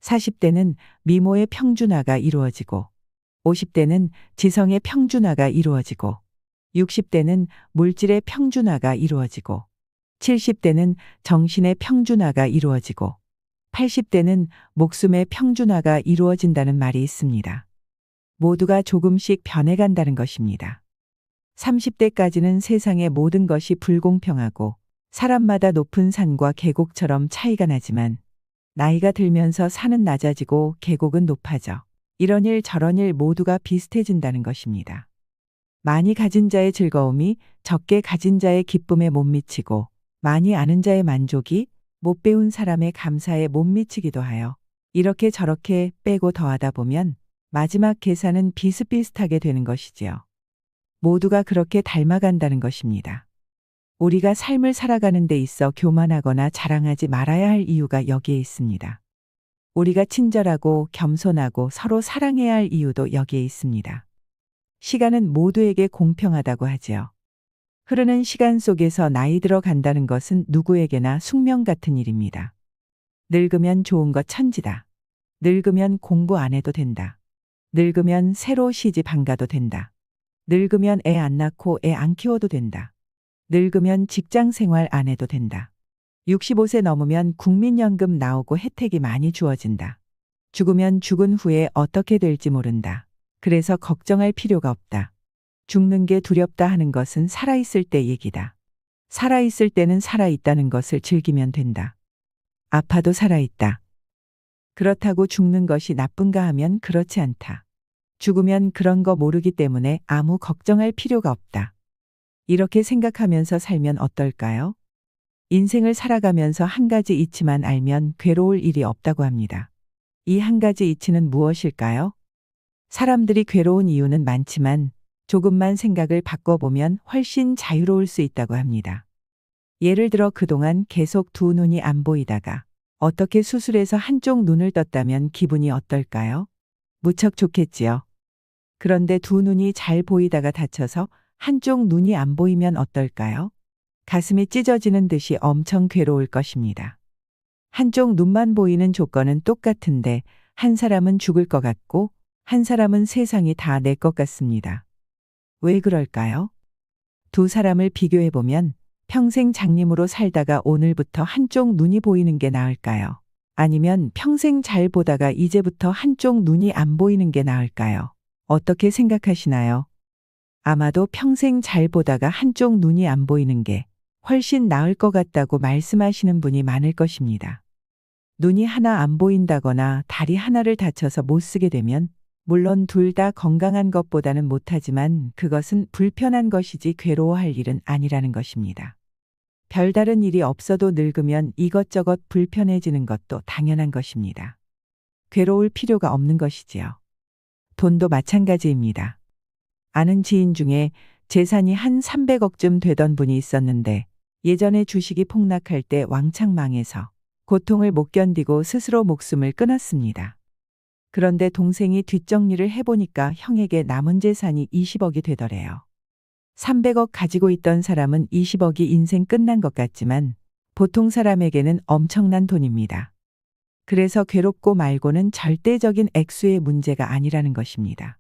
40대는 미모의 평준화가 이루어지고 50대는 지성의 평준화가 이루어지고 60대는 물질의 평준화가 이루어지고 70대는 정신의 평준화가 이루어지고 80대는 목숨의 평준화가 이루어진다는 말이 있습니다. 모두가 조금씩 변해간다는 것입니다. 30대까지는 세상의 모든 것이 불공평하고 사람마다 높은 산과 계곡처럼 차이가 나지만 나이가 들면서 산은 낮아지고 계곡은 높아져 이런 일 저런 일 모두가 비슷해진다는 것입니다. 많이 가진 자의 즐거움이 적게 가진 자의 기쁨에 못 미치고 많이 아는 자의 만족이 못 배운 사람의 감사에 못 미치기도 하여 이렇게 저렇게 빼고 더하다 보면 마지막 계산은 비슷비슷하게 되는 것이지요. 모두가 그렇게 닮아간다는 것입니다. 우리가 삶을 살아가는 데 있어 교만하거나 자랑하지 말아야 할 이유가 여기에 있습니다. 우리가 친절하고 겸손하고 서로 사랑해야 할 이유도 여기에 있습니다. 시간은 모두에게 공평하다고 하지요. 흐르는 시간 속에서 나이 들어 간다는 것은 누구에게나 숙명 같은 일입니다. 늙으면 좋은 것 천지다. 늙으면 공부 안 해도 된다. 늙으면 새로 시집 안 가도 된다. 늙으면 애 안 낳고 애 안 키워도 된다. 늙으면 직장 생활 안 해도 된다. 65세 넘으면 국민연금 나오고 혜택이 많이 주어진다. 죽으면 죽은 후에 어떻게 될지 모른다. 그래서 걱정할 필요가 없다. 죽는 게 두렵다 하는 것은 살아있을 때 얘기다. 살아있을 때는 살아있다는 것을 즐기면 된다. 아파도 살아있다. 그렇다고 죽는 것이 나쁜가 하면 그렇지 않다. 죽으면 그런 거 모르기 때문에 아무 걱정할 필요가 없다. 이렇게 생각하면서 살면 어떨까요? 인생을 살아가면서 한 가지 이치만 알면 괴로울 일이 없다고 합니다. 이 한 가지 이치는 무엇일까요? 사람들이 괴로운 이유는 많지만 조금만 생각을 바꿔보면 훨씬 자유로울 수 있다고 합니다. 예를 들어 그동안 계속 두 눈이 안 보이다가 어떻게 수술해서 한쪽 눈을 떴다면 기분이 어떨까요? 무척 좋겠지요. 그런데 두 눈이 잘 보이다가 다쳐서 한쪽 눈이 안 보이면 어떨까요? 가슴이 찢어지는 듯이 엄청 괴로울 것입니다. 한쪽 눈만 보이는 조건은 똑같은데 한 사람은 죽을 것 같고 한 사람은 세상이 다 내 것 같습니다. 왜 그럴까요? 두 사람을 비교해 보면 평생 장님으로 살다가 오늘부터 한쪽 눈이 보이는 게 나을까요? 아니면 평생 잘 보다가 이제부터 한쪽 눈이 안 보이는 게 나을까요? 어떻게 생각하시나요? 아마도 평생 잘 보다가 한쪽 눈이 안 보이는 게 훨씬 나을 것 같다고 말씀하시는 분이 많을 것입니다. 눈이 하나 안 보인다거나 다리 하나를 다쳐서 못 쓰게 되면 물론 둘 다 건강한 것보다는 못하지만 그것은 불편한 것이지 괴로워할 일은 아니라는 것입니다. 별다른 일이 없어도 늙으면 이것저것 불편해지는 것도 당연한 것입니다. 괴로울 필요가 없는 것이지요. 돈도 마찬가지입니다. 아는 지인 중에 재산이 한 300억쯤 되던 분이 있었는데 예전에 주식이 폭락할 때 왕창 망해서 고통을 못 견디고 스스로 목숨을 끊었습니다. 그런데 동생이 뒷정리를 해보니까 형에게 남은 재산이 20억이 되더래요. 300억 가지고 있던 사람은 20억이 인생 끝난 것 같지만 보통 사람에게는 엄청난 돈입니다. 그래서 괴롭고 말고는 절대적인 액수의 문제가 아니라는 것입니다.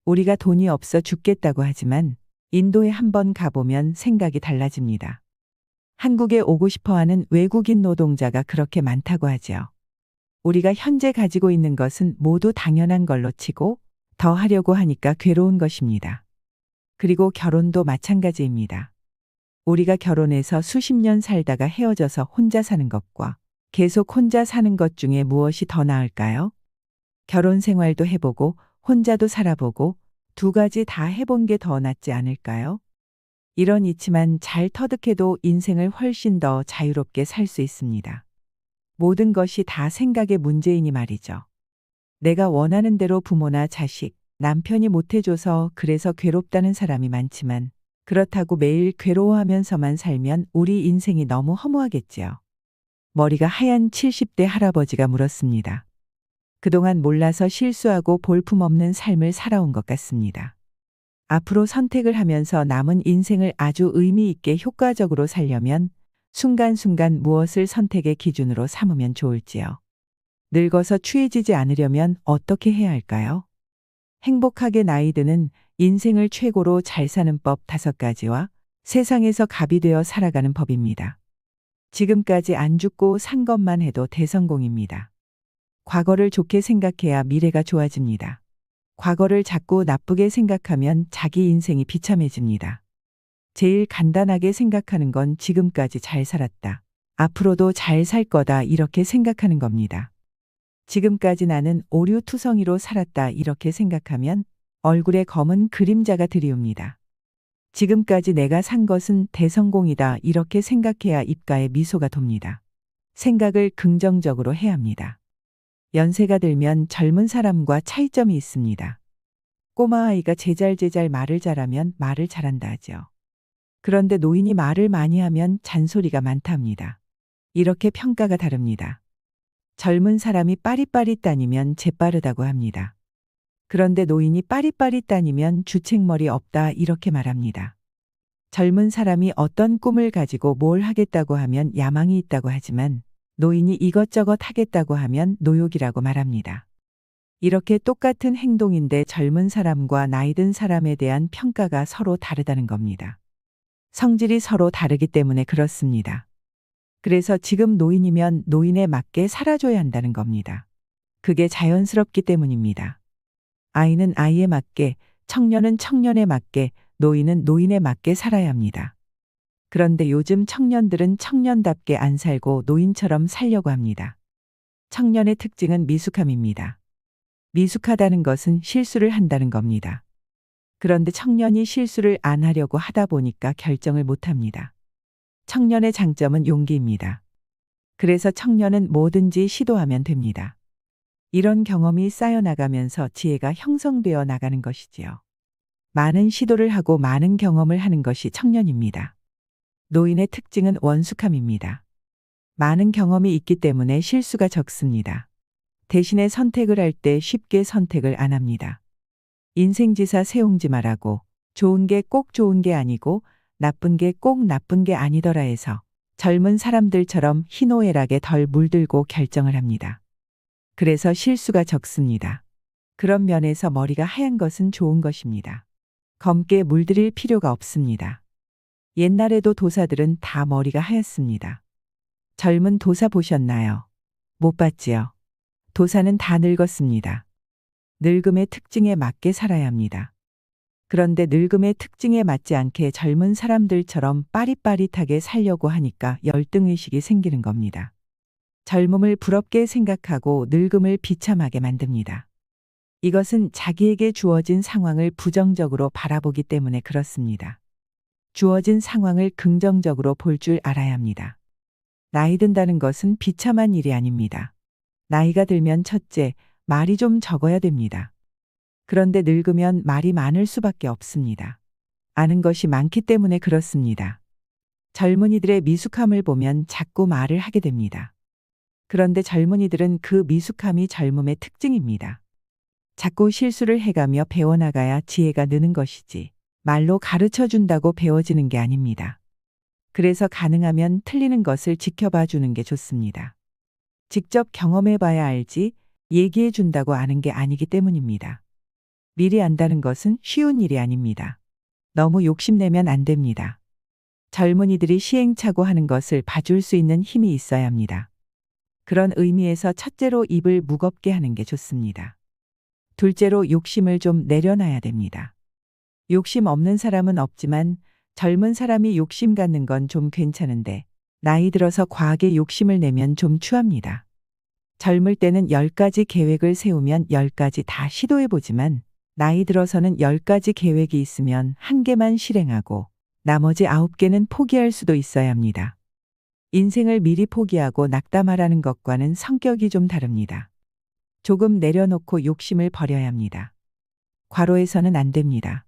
우리가 돈이 없어 죽겠다고 하지만 인도에 한번 가보면 생각이 달라집니다. 한국에 오고 싶어하는 외국인 노동자가 그렇게 많다고 하지요. 우리가 현재 가지고 있는 것은 모두 당연한 걸로 치고 더 하려고 하니까 괴로운 것입니다. 그리고 결혼도 마찬가지입니다. 우리가 결혼해서 수십 년 살다가 헤어져서 혼자 사는 것과 계속 혼자 사는 것 중에 무엇이 더 나을까요? 결혼 생활도 해보고 혼자도 살아보고 두 가지 다 해본 게 더 낫지 않을까요? 이런 이치만 잘 터득해도 인생을 훨씬 더 자유롭게 살 수 있습니다. 모든 것이 다 생각의 문제이니 말이죠. 내가 원하는 대로 부모나 자식, 남편이 못해줘서 그래서 괴롭다는 사람이 많지만 그렇다고 매일 괴로워하면서만 살면 우리 인생이 너무 허무하겠지요. 머리가 하얀 70대 할아버지가 물었습니다. 그동안 몰라서 실수하고 볼품없는 삶을 살아온 것 같습니다. 앞으로 선택을 하면서 남은 인생을 아주 의미 있게 효과적으로 살려면 순간순간 무엇을 선택의 기준으로 삼으면 좋을지요. 늙어서 취해지지 않으려면 어떻게 해야 할까요? 행복하게 나이 드는 인생을 최고로 잘 사는 법 5가지와 세상에서 갑이 되어 살아가는 법입니다. 지금까지 안 죽고 산 것만 해도 대성공입니다. 과거를 좋게 생각해야 미래가 좋아집니다. 과거를 자꾸 나쁘게 생각하면 자기 인생이 비참해집니다. 제일 간단하게 생각하는 건 지금까지 잘 살았다. 앞으로도 잘 살 거다 이렇게 생각하는 겁니다. 지금까지 나는 오류투성이로 살았다 이렇게 생각하면 얼굴에 검은 그림자가 드리웁니다. 지금까지 내가 산 것은 대성공이다 이렇게 생각해야 입가에 미소가 돕니다. 생각을 긍정적으로 해야 합니다. 연세가 들면 젊은 사람과 차이점이 있습니다. 꼬마아이가 제잘제잘 말을 잘하면 말을 잘한다 하죠. 그런데 노인이 말을 많이 하면 잔소리가 많다 합니다. 이렇게 평가가 다릅니다. 젊은 사람이 빠릿빠릿 다니면 재빠르다고 합니다. 그런데 노인이 빠릿빠릿 다니면 주책머리 없다 이렇게 말합니다. 젊은 사람이 어떤 꿈을 가지고 뭘 하겠다고 하면 야망이 있다고 하지만 노인이 이것저것 하겠다고 하면 노욕이라고 말합니다. 이렇게 똑같은 행동인데 젊은 사람과 나이 든 사람에 대한 평가가 서로 다르다는 겁니다. 성질이 서로 다르기 때문에 그렇습니다. 그래서 지금 노인이면 노인에 맞게 살아줘야 한다는 겁니다. 그게 자연스럽기 때문입니다. 아이는 아이에 맞게, 청년은 청년에 맞게, 노인은 노인에 맞게 살아야 합니다. 그런데 요즘 청년들은 청년답게 안 살고 노인처럼 살려고 합니다. 청년의 특징은 미숙함입니다. 미숙하다는 것은 실수를 한다는 겁니다. 그런데 청년이 실수를 안 하려고 하다 보니까 결정을 못 합니다. 청년의 장점은 용기입니다. 그래서 청년은 뭐든지 시도하면 됩니다. 이런 경험이 쌓여나가면서 지혜가 형성되어 나가는 것이지요. 많은 시도를 하고 많은 경험을 하는 것이 청년입니다. 노인의 특징은 원숙함입니다. 많은 경험이 있기 때문에 실수가 적습니다. 대신에 선택을 할 때 쉽게 선택을 안 합니다. 인생지사 세옹지 말라고 좋은 게 꼭 좋은 게 아니고 나쁜 게 꼭 나쁜 게 아니더라 해서 젊은 사람들처럼 희노애락에 덜 물들고 결정을 합니다. 그래서 실수가 적습니다. 그런 면에서 머리가 하얀 것은 좋은 것입니다. 검게 물들일 필요가 없습니다. 옛날에도 도사들은 다 머리가 하얗습니다. 젊은 도사 보셨나요? 못 봤지요. 도사는 다 늙었습니다. 늙음의 특징에 맞게 살아야 합니다. 그런데 늙음의 특징에 맞지 않게 젊은 사람들처럼 빠릿빠릿하게 살려고 하니까 열등의식이 생기는 겁니다. 젊음을 부럽게 생각하고 늙음을 비참하게 만듭니다. 이것은 자기에게 주어진 상황을 부정적으로 바라보기 때문에 그렇습니다. 주어진 상황을 긍정적으로 볼 줄 알아야 합니다. 나이 든다는 것은 비참한 일이 아닙니다. 나이가 들면 첫째, 말이 좀 적어야 됩니다. 그런데 늙으면 말이 많을 수밖에 없습니다. 아는 것이 많기 때문에 그렇습니다. 젊은이들의 미숙함을 보면 자꾸 말을 하게 됩니다. 그런데 젊은이들은 그 미숙함이 젊음의 특징입니다. 자꾸 실수를 해가며 배워나가야 지혜가 느는 것이지 말로 가르쳐 준다고 배워지는 게 아닙니다. 그래서 가능하면 틀리는 것을 지켜봐 주는 게 좋습니다. 직접 경험해 봐야 알지 얘기해 준다고 아는 게 아니기 때문입니다. 미리 안다는 것은 쉬운 일이 아닙니다. 너무 욕심내면 안 됩니다. 젊은이들이 시행착오 하는 것을 봐줄 수 있는 힘이 있어야 합니다. 그런 의미에서 첫째로 입을 무겁게 하는 게 좋습니다. 둘째로 욕심을 좀 내려놔야 됩니다. 욕심 없는 사람은 없지만 젊은 사람이 욕심 갖는 건 좀 괜찮은데 나이 들어서 과하게 욕심을 내면 좀 추합니다. 젊을 때는 10가지 계획을 세우면 10가지 다 시도해보지만 나이 들어서는 10가지 계획이 있으면 1개만 실행하고 나머지 9개는 포기할 수도 있어야 합니다. 인생을 미리 포기하고 낙담하라는 것과는 성격이 좀 다릅니다. 조금 내려놓고 욕심을 버려야 합니다. 과로해서는 안 됩니다.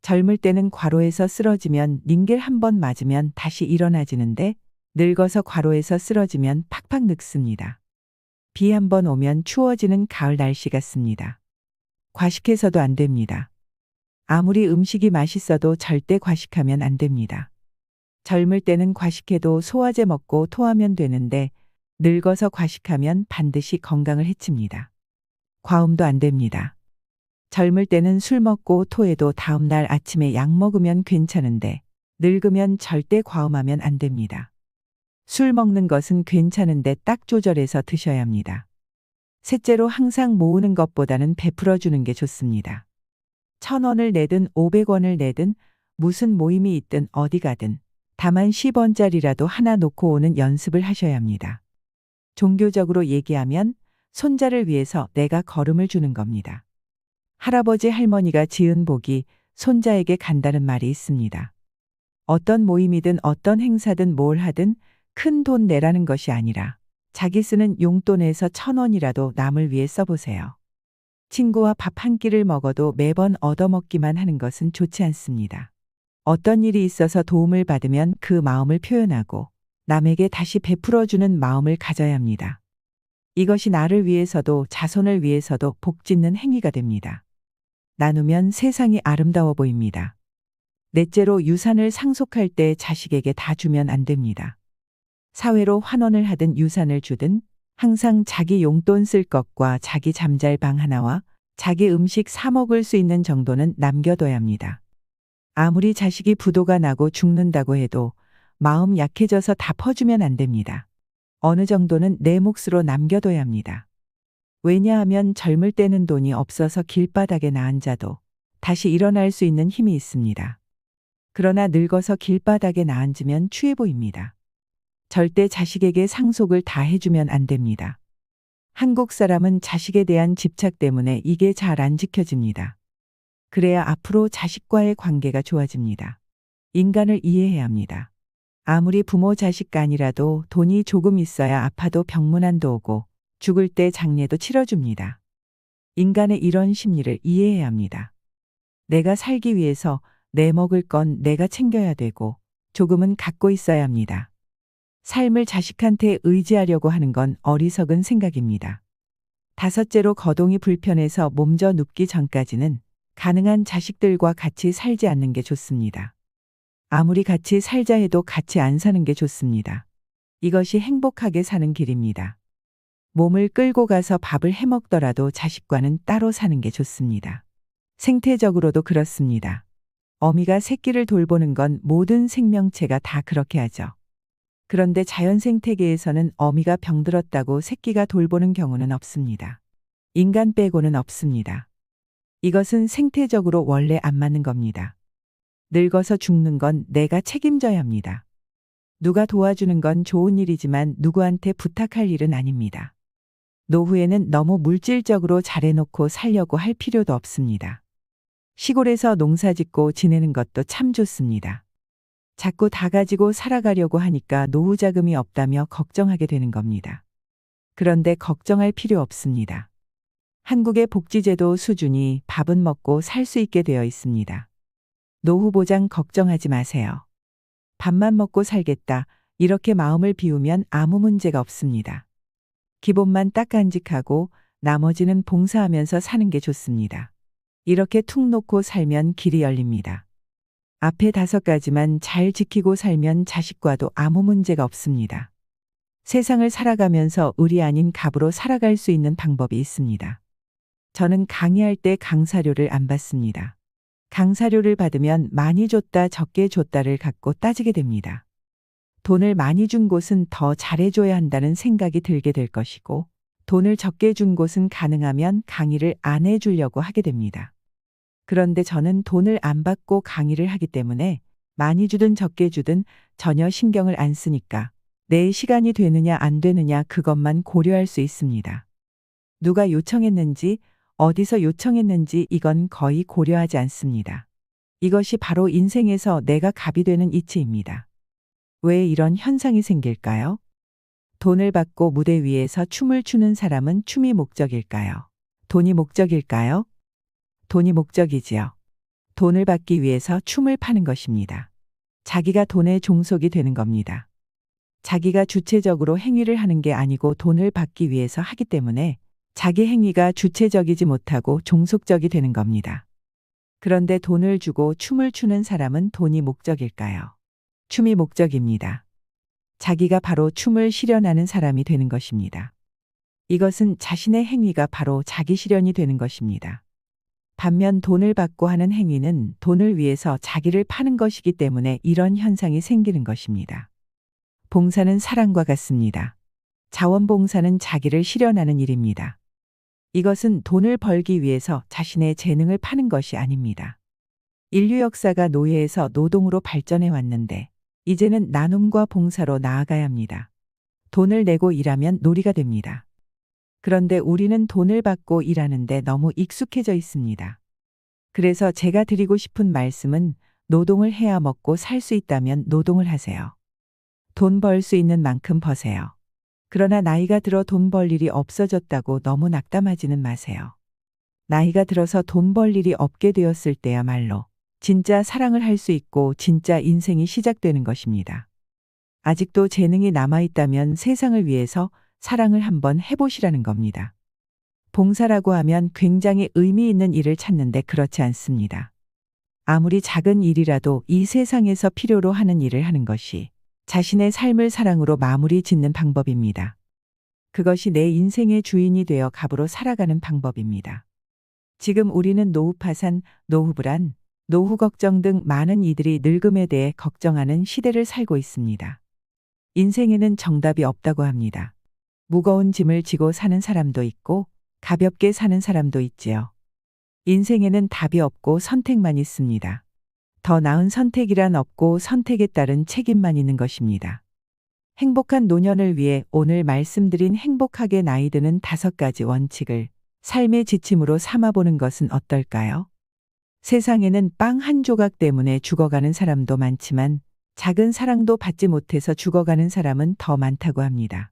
젊을 때는 과로해서 쓰러지면 링겔 한 번 맞으면 다시 일어나지는데 늙어서 과로해서 쓰러지면 팍팍 늙습니다. 비 한 번 오면 추워지는 가을 날씨 같습니다. 과식해서도 안 됩니다. 아무리 음식이 맛있어도 절대 과식하면 안 됩니다. 젊을 때는 과식해도 소화제 먹고 토하면 되는데 늙어서 과식하면 반드시 건강을 해칩니다. 과음도 안 됩니다. 젊을 때는 술 먹고 토해도 다음날 아침에 약 먹으면 괜찮은데 늙으면 절대 과음하면 안 됩니다. 술 먹는 것은 괜찮은데 딱 조절해서 드셔야 합니다. 셋째로 항상 모으는 것보다는 베풀어 주는 게 좋습니다. 1,000원을 내든 500원을 내든 무슨 모임이 있든 어디 가든 다만 10원짜리라도 하나 놓고 오는 연습을 하셔야 합니다. 종교적으로 얘기하면 손자를 위해서 내가 걸음을 주는 겁니다. 할아버지 할머니가 지은 복이 손자에게 간다는 말이 있습니다. 어떤 모임이든 어떤 행사든 뭘 하든 큰 돈 내라는 것이 아니라 자기 쓰는 용돈에서 1,000원이라도 남을 위해 써보세요. 친구와 밥 한 끼를 먹어도 매번 얻어먹기만 하는 것은 좋지 않습니다. 어떤 일이 있어서 도움을 받으면 그 마음을 표현하고 남에게 다시 베풀어주는 마음을 가져야 합니다. 이것이 나를 위해서도 자손을 위해서도 복짓는 행위가 됩니다. 나누면 세상이 아름다워 보입니다. 넷째로 유산을 상속할 때 자식에게 다 주면 안 됩니다. 사회로 환원을 하든 유산을 주든 항상 자기 용돈 쓸 것과 자기 잠잘 방 하나와 자기 음식 사 먹을 수 있는 정도는 남겨둬야 합니다. 아무리 자식이 부도가 나고 죽는다고 해도 마음 약해져서 다 퍼주면 안 됩니다. 어느 정도는 내 몫으로 남겨둬야 합니다. 왜냐하면 젊을 때는 돈이 없어서 길바닥에 나앉아도 다시 일어날 수 있는 힘이 있습니다. 그러나 늙어서 길바닥에 나앉으면 추해 보입니다. 절대 자식에게 상속을 다 해주면 안 됩니다. 한국 사람은 자식에 대한 집착 때문에 이게 잘 안 지켜집니다. 그래야 앞으로 자식과의 관계가 좋아집니다. 인간을 이해해야 합니다. 아무리 부모 자식 간이라도 돈이 조금 있어야 아파도 병문안도 오고 죽을 때 장례도 치러줍니다. 인간의 이런 심리를 이해해야 합니다. 내가 살기 위해서 내 먹을 건 내가 챙겨야 되고 조금은 갖고 있어야 합니다. 삶을 자식한테 의지하려고 하는 건 어리석은 생각입니다. 다섯째로 거동이 불편해서 몸져 눕기 전까지는 가능한 자식들과 같이 살지 않는 게 좋습니다. 아무리 같이 살자 해도 같이 안 사는 게 좋습니다. 이것이 행복하게 사는 길입니다. 몸을 끌고 가서 밥을 해 먹더라도 자식과는 따로 사는 게 좋습니다. 생태적으로도 그렇습니다. 어미가 새끼를 돌보는 건 모든 생명체가 다 그렇게 하죠. 그런데 자연 생태계에서는 어미가 병들었다고 새끼가 돌보는 경우는 없습니다. 인간 빼고는 없습니다. 이것은 생태적으로 원래 안 맞는 겁니다. 늙어서 죽는 건 내가 책임져야 합니다. 누가 도와주는 건 좋은 일이지만 누구한테 부탁할 일은 아닙니다. 노후에는 너무 물질적으로 잘해놓고 살려고 할 필요도 없습니다. 시골에서 농사 짓고 지내는 것도 참 좋습니다. 자꾸 다 가지고 살아가려고 하니까 노후 자금이 없다며 걱정하게 되는 겁니다. 그런데 걱정할 필요 없습니다. 한국의 복지제도 수준이 밥은 먹고 살 수 있게 되어 있습니다. 노후 보장 걱정하지 마세요. 밥만 먹고 살겠다 이렇게 마음을 비우면 아무 문제가 없습니다. 기본만 딱 간직하고 나머지는 봉사하면서 사는 게 좋습니다. 이렇게 툭 놓고 살면 길이 열립니다. 앞에 5가지만 잘 지키고 살면 자식과도 아무 문제가 없습니다. 세상을 살아가면서 을이 아닌 갑으로 살아갈 수 있는 방법이 있습니다. 저는 강의할 때 강사료를 안 받습니다. 강사료를 받으면 많이 줬다 적게 줬다를 갖고 따지게 됩니다. 돈을 많이 준 곳은 더 잘해줘야 한다는 생각이 들게 될 것이고 돈을 적게 준 곳은 가능하면 강의를 안 해주려고 하게 됩니다. 그런데 저는 돈을 안 받고 강의를 하기 때문에 많이 주든 적게 주든 전혀 신경을 안 쓰니까 내 시간이 되느냐 안 되느냐 그것만 고려할 수 있습니다. 누가 요청했는지 어디서 요청했는지 이건 거의 고려하지 않습니다. 이것이 바로 인생에서 내가 갑이 되는 이치입니다. 왜 이런 현상이 생길까요? 돈을 받고 무대 위에서 춤을 추는 사람은 춤이 목적일까요? 돈이 목적일까요? 돈이 목적이지요. 돈을 받기 위해서 춤을 파는 것입니다. 자기가 돈의 종속이 되는 겁니다. 자기가 주체적으로 행위를 하는 게 아니고 돈을 받기 위해서 하기 때문에 자기 행위가 주체적이지 못하고 종속적이 되는 겁니다. 그런데 돈을 주고 춤을 추는 사람은 돈이 목적일까요? 춤이 목적입니다. 자기가 바로 춤을 실현하는 사람이 되는 것입니다. 이것은 자신의 행위가 바로 자기 실현이 되는 것입니다. 반면 돈을 받고 하는 행위는 돈을 위해서 자기를 파는 것이기 때문에 이런 현상이 생기는 것입니다. 봉사는 사랑과 같습니다. 자원봉사는 자기를 실현하는 일입니다. 이것은 돈을 벌기 위해서 자신의 재능을 파는 것이 아닙니다. 인류 역사가 노예에서 노동으로 발전해 왔는데 이제는 나눔과 봉사로 나아가야 합니다. 돈을 내고 일하면 놀이가 됩니다. 그런데 우리는 돈을 받고 일하는데 너무 익숙해져 있습니다. 그래서 제가 드리고 싶은 말씀은 노동을 해야 먹고 살 수 있다면 노동을 하세요. 돈 벌 수 있는 만큼 버세요. 그러나 나이가 들어 돈 벌 일이 없어졌다고 너무 낙담하지는 마세요. 나이가 들어서 돈 벌 일이 없게 되었을 때야말로 진짜 사랑을 할 수 있고 진짜 인생이 시작되는 것입니다. 아직도 재능이 남아있다면 세상을 위해서 사랑을 한번 해보시라는 겁니다. 봉사라고 하면 굉장히 의미 있는 일을 찾는데 그렇지 않습니다. 아무리 작은 일이라도 이 세상에서 필요로 하는 일을 하는 것이 자신의 삶을 사랑으로 마무리 짓는 방법입니다. 그것이 내 인생의 주인이 되어 갑으로 살아가는 방법입니다. 지금 우리는 노후 파산, 노후 불안, 노후 걱정 등 많은 이들이 늙음에 대해 걱정하는 시대를 살고 있습니다. 인생에는 정답이 없다고 합니다. 무거운 짐을 지고 사는 사람도 있고 가볍게 사는 사람도 있지요. 인생에는 답이 없고 선택만 있습니다. 더 나은 선택이란 없고 선택에 따른 책임만 있는 것입니다. 행복한 노년을 위해 오늘 말씀드린 행복하게 나이 드는 5가지 원칙을 삶의 지침으로 삼아보는 것은 어떨까요? 세상에는 빵 한 조각 때문에 죽어가는 사람도 많지만 작은 사랑도 받지 못해서 죽어가는 사람은 더 많다고 합니다.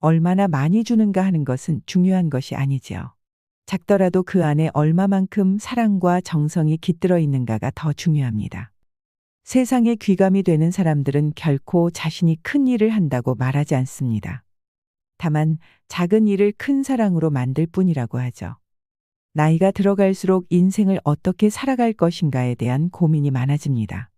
얼마나 많이 주는가 하는 것은 중요한 것이 아니지요. 작더라도 그 안에 얼마만큼 사랑과 정성이 깃들어 있는가가 더 중요합니다. 세상에 귀감이 되는 사람들은 결코 자신이 큰 일을 한다고 말하지 않습니다. 다만 작은 일을 큰 사랑으로 만들 뿐이라고 하죠. 나이가 들어갈수록 인생을 어떻게 살아갈 것인가에 대한 고민이 많아집니다.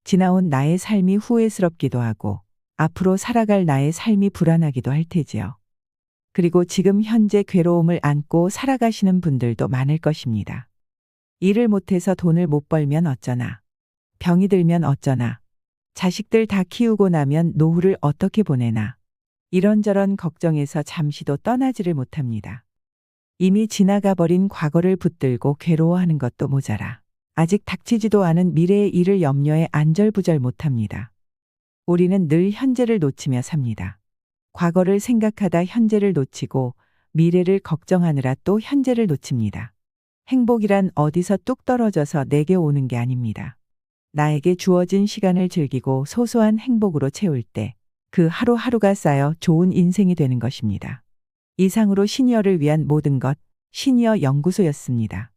지나온 나의 삶이 후회스럽기도 하고 앞으로 살아갈 나의 삶이 불안하기도 할 테지요. 그리고 지금 현재 괴로움을 안고 살아가시는 분들도 많을 것입니다. 일을 못해서 돈을 못 벌면 어쩌나. 병이 들면 어쩌나. 자식들 다 키우고 나면 노후를 어떻게 보내나. 이런저런 걱정에서 잠시도 떠나지를 못합니다. 이미 지나가 버린 과거를 붙들고 괴로워하는 것도 모자라 아직 닥치지도 않은 미래의 일을 염려해 안절부절 못합니다. 우리는 늘 현재를 놓치며 삽니다. 과거를 생각하다 현재를 놓치고 미래를 걱정하느라 또 현재를 놓칩니다. 행복이란 어디서 뚝 떨어져서 내게 오는 게 아닙니다. 나에게 주어진 시간을 즐기고 소소한 행복으로 채울 때 그 하루하루가 쌓여 좋은 인생이 되는 것입니다. 이상으로 시니어를 위한 모든 것, 시니어 연구소였습니다.